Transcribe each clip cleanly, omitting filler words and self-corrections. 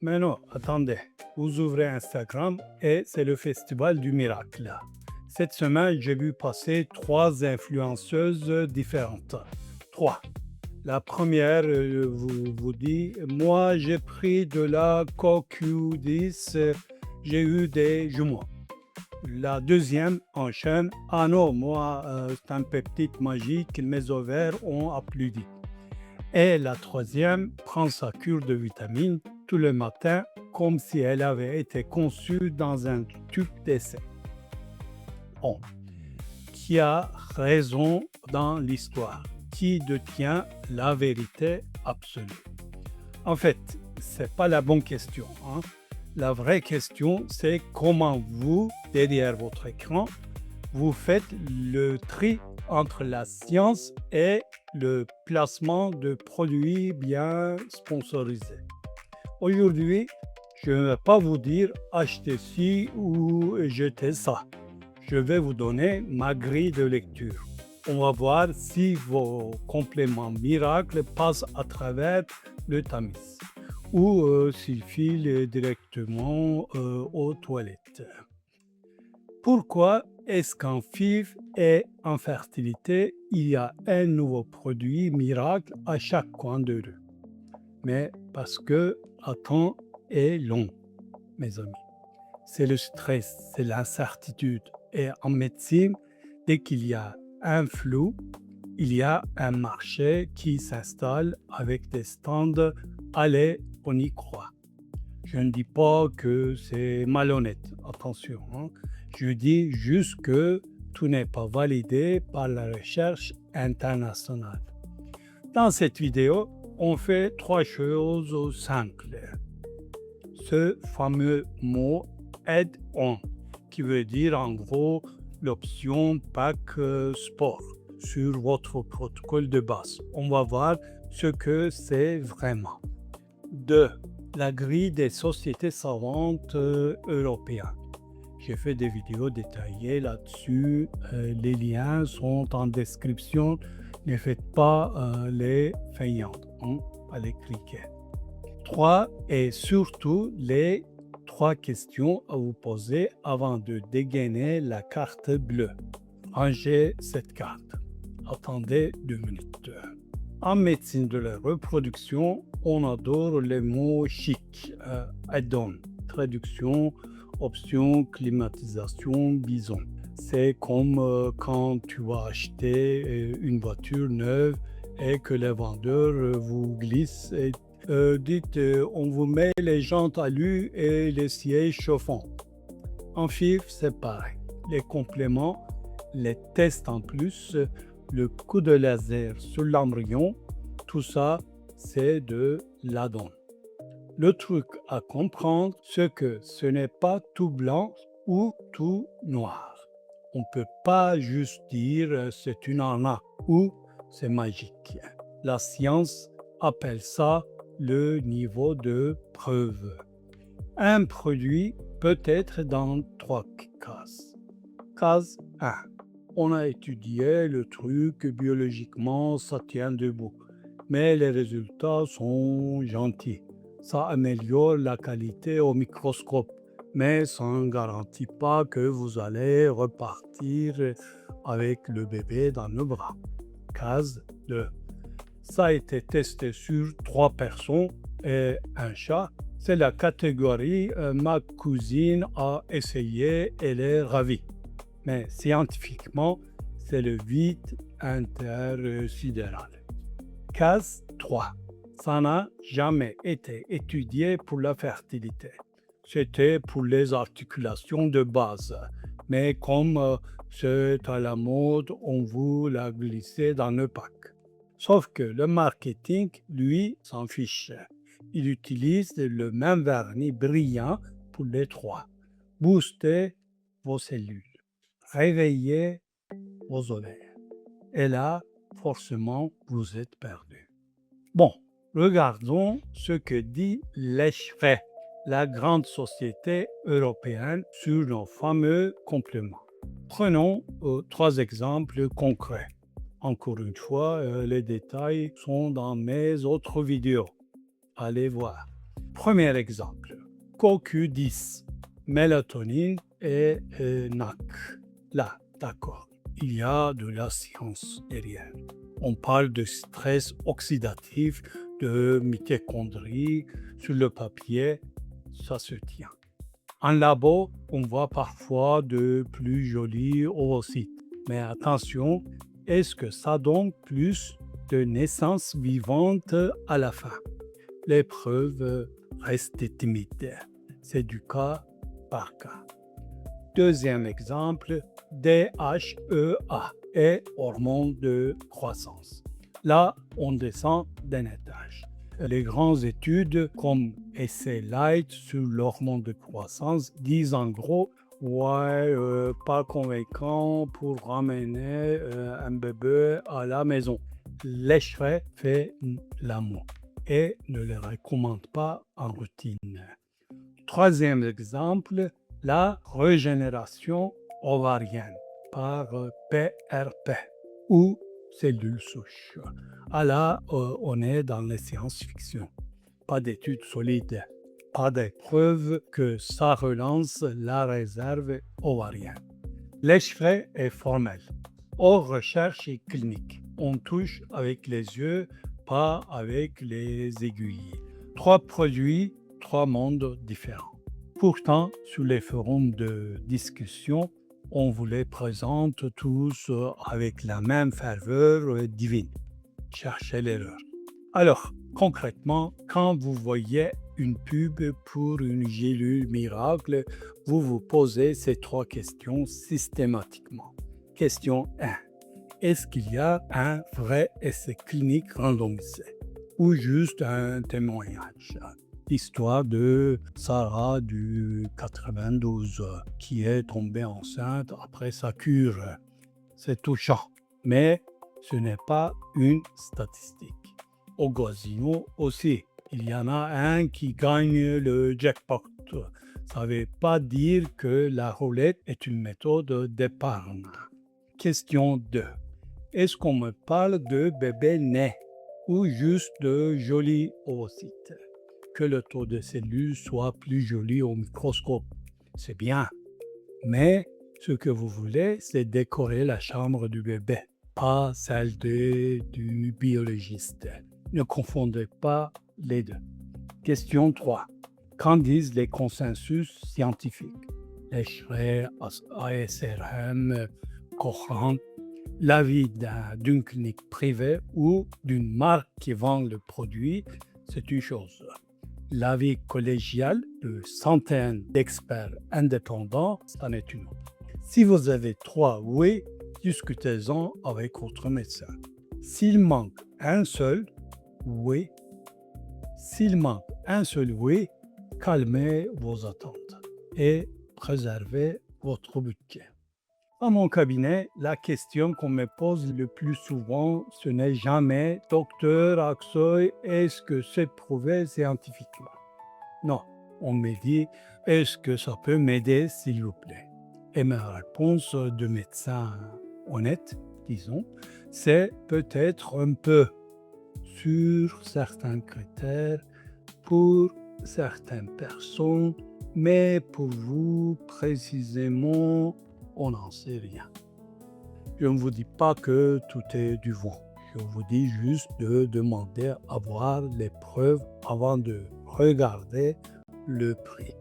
Mais non, attendez. Vous ouvrez Instagram et c'est le festival du miracle. Cette semaine, j'ai vu passer 3 influenceuses différentes. 3. La première vous dit, moi j'ai pris de la CoQ10, j'ai eu des jumeaux. La deuxième enchaîne, ah non, moi c'est un peptide magique, mes ovaires ont applaudi. Et la troisième prend sa cure de vitamines tout le matin comme si elle avait été conçue dans un tube d'essai. Bon. Qui a raison dans l'histoire? Qui détient la vérité absolue? En fait, ce n'est pas la bonne question. La vraie question, c'est comment vous, derrière votre écran, vous faites le tri entre la science et le placement de produits bien sponsorisés. Aujourd'hui, je ne vais pas vous dire achetez ci ou jetez ça. Je vais vous donner ma grille de lecture. On va voir si vos compléments miracles passent à travers le tamis ou s'ils filent directement aux toilettes. Pourquoi est-ce qu'en FIV et en fertilité, il y a un nouveau produit miracle à chaque coin de rue? Mais parce que le temps est long, mes amis. C'est le stress, c'est l'incertitude. Et en médecine, dès qu'il y a un flou, il y a un marché qui s'installe avec des stands. Allez, on y croit. Je ne dis pas que c'est malhonnête, attention. Je dis juste que tout n'est pas validé par la recherche internationale. Dans cette vidéo, on fait 3 choses simples. Ce fameux mot add-on, qui veut dire en gros l'option pack sport sur votre protocole de base. On va voir ce que c'est vraiment. 2. La grille des sociétés savantes européennes. J'ai fait des vidéos détaillées là-dessus. Les liens sont en description. Ne faites pas les feignantes, à les cliquer. 3. Et surtout les 3 questions à vous poser avant de dégainer la carte bleue. Rangez cette carte. Attendez 2 minutes. En médecine de la reproduction, on adore les mots chic. Add-on, traduction, option, climatisation, bison. C'est comme quand tu vas acheter une voiture neuve et que le vendeur vous glisse et dites on vous met les jantes à l'huile et les sièges chauffants. En FIV, c'est pareil. Les compléments, les tests en plus, le coup de laser sur l'embryon, tout ça, c'est de l'add-on. Le truc à comprendre, c'est que ce n'est pas tout blanc ou tout noir. On ne peut pas juste dire c'est une arnaque ou c'est magique. La science appelle ça le niveau de preuve. Un produit peut être dans 3 cases. Case 1. On a étudié le truc biologiquement, ça tient debout. Mais les résultats sont gentils. Ça améliore la qualité au microscope, mais ça ne garantit pas que vous allez repartir avec le bébé dans le bras. Case 2. Ça a été testé sur 3 personnes et un chat. C'est la catégorie ma cousine a essayé, elle est ravie. Mais scientifiquement, c'est le vide intersidéral. Case 3. Ça n'a jamais été étudié pour la fertilité. C'était pour les articulations de base. Mais comme c'est à la mode, on vous l'a glissé dans le pack. Sauf que le marketing, lui, s'en fiche. Il utilise le même vernis brillant pour les 3. Boostez vos cellules. Réveillez vos ovaires. Et là, forcément, vous êtes perdu. Bon, regardons ce que dit l'ECHRE, la grande société européenne, sur nos fameux compléments. Prenons 3 exemples concrets. Encore une fois, les détails sont dans mes autres vidéos. Allez voir. Premier exemple, CoQ10, mélatonine et NAC. Là, d'accord, il y a de la science derrière. On parle de stress oxydatif, de mitochondries sur le papier, ça se tient. En labo, on voit parfois de plus jolis ovocytes. Mais attention, est-ce que ça donne plus de naissances vivantes à la fin? Les preuves restent timides. C'est du cas par cas. Deuxième exemple, DHEA et hormone de croissance. Là, on descend d'un étage. Les grandes études comme Essay Light sur l'hormone de croissance disent en gros pas convaincant pour ramener un bébé à la maison. L'échevin fait l'amour et ne le recommande pas en routine. Troisième exemple, la régénération ovarienne par PRP ou cellules souches. Là, on est dans les science-fiction. Pas d'études solides, pas de preuves que ça relance la réserve ovarienne. L'échevin est formel. Hors recherche et clinique. On touche avec les yeux, pas avec les aiguilles. 3 produits, 3 mondes différents. Pourtant, sur les forums de discussion, on vous les présente tous avec la même ferveur divine. Cherchez l'erreur. Alors, concrètement, quand vous voyez une pub pour une gélule miracle, vous vous posez ces 3 questions systématiquement. Question 1. Est-ce qu'il y a un vrai essai clinique randomisé ou juste un témoignage? L'histoire de Sarah du 92 qui est tombée enceinte après sa cure. C'est touchant, mais ce n'est pas une statistique. Au casino aussi, il y en a un qui gagne le jackpot. Ça ne veut pas dire que la roulette est une méthode d'épargne. Question 2. Est-ce qu'on me parle de bébés nés ou juste de jolis ovocytes? Que le taux de cellules soit plus joli au microscope, c'est bien. Mais ce que vous voulez, c'est décorer la chambre du bébé, pas celle du biologiste. Ne confondez pas les deux. Question 3. Qu'en disent les consensus scientifiques? L'échevin, ASRM, Cochrane. L'avis d'une clinique privée ou d'une marque qui vend le produit, c'est une chose. L'avis collégial de centaines d'experts indépendants, c'en est une autre. Si vous avez 3 oui, discutez-en avec votre médecin. S'il manque un seul oui, calmez vos attentes et préservez votre budget. Dans mon cabinet, la question qu'on me pose le plus souvent, ce n'est jamais « Docteur Aksoy, est-ce que c'est prouvé scientifiquement ?» Non, on me dit « Est-ce que ça peut m'aider, s'il vous plaît ?» Et ma réponse de médecin honnête, disons, c'est peut-être un peu sur certains critères pour certaines personnes, mais pour vous précisément, on n'en sait rien. Je ne vous dis pas que tout est du vent. Je vous dis juste de demander à voir les preuves avant de regarder le prix.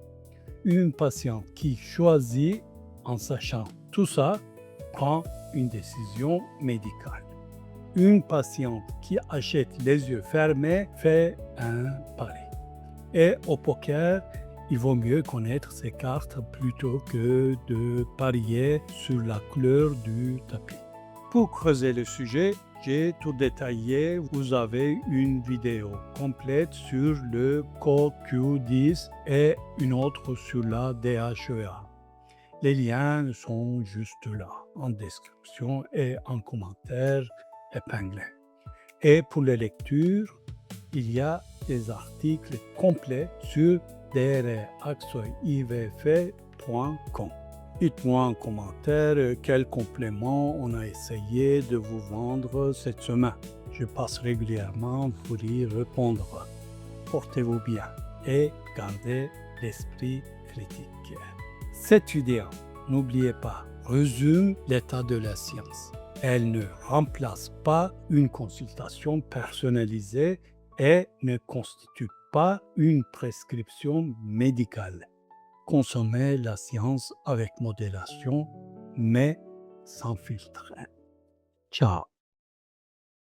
Une patiente qui choisit en sachant tout ça prend une décision médicale. Une patiente qui achète les yeux fermés fait un pari. Et au poker, il vaut mieux connaître ses cartes plutôt que de parier sur la couleur du tapis. Pour creuser le sujet, j'ai tout détaillé. Vous avez une vidéo complète sur le CoQ10 et une autre sur la DHEA. Les liens sont juste là, en description et en commentaire épinglés. Et pour les lectures, il y a des articles complets sur drexoivf.com. Dites-moi en commentaire quel complément on a essayé de vous vendre cette semaine. Je passe régulièrement pour y répondre. Portez-vous bien et garder l'esprit critique. Cette idée, n'oubliez pas, résume l'état de la science. Elle ne remplace pas une consultation personnalisée et ne constitue pas une prescription médicale. Consommez la science avec modération, mais sans filtre. Ciao.